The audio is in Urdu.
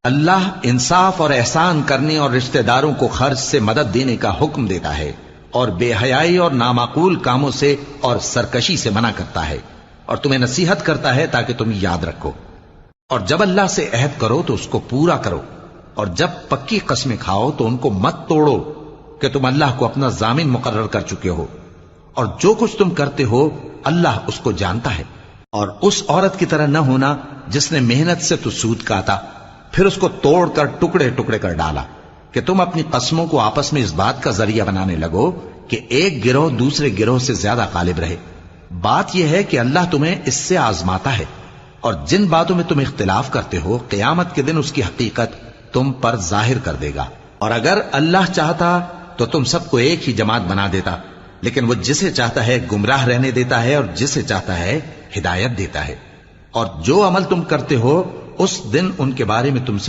اللہ انصاف اور احسان کرنے اور رشتہ داروں کو خرچ سے مدد دینے کا حکم دیتا ہے، اور بے حیائی اور نامعقول کاموں سے اور سرکشی سے منع کرتا ہے، اور تمہیں نصیحت کرتا ہے تاکہ تم یاد رکھو۔ اور جب اللہ سے عہد کرو تو اس کو پورا کرو، اور جب پکی قسمیں کھاؤ تو ان کو مت توڑو کہ تم اللہ کو اپنا ضامن مقرر کر چکے ہو، اور جو کچھ تم کرتے ہو اللہ اس کو جانتا ہے۔ اور اس عورت کی طرح نہ ہونا جس نے محنت سے تو سود کاتا پھر اس کو توڑ کر ٹکڑے ٹکڑے کر ڈالا، کہ تم اپنی قسموں کو آپس میں اس بات کا ذریعہ بنانے لگو کہ ایک گروہ دوسرے گروہ سے زیادہ غالب رہے۔ بات یہ ہے کہ اللہ تمہیں اس سے آزماتا ہے، اور جن باتوں میں تم اختلاف کرتے ہو قیامت کے دن اس کی حقیقت تم پر ظاہر کر دے گا۔ اور اگر اللہ چاہتا تو تم سب کو ایک ہی جماعت بنا دیتا، لیکن وہ جسے چاہتا ہے گمراہ رہنے دیتا ہے اور جسے چاہتا ہے ہدایت دیتا ہے۔ اور جو عمل تم کرتے ہو اس دن ان کے بارے میں تم سے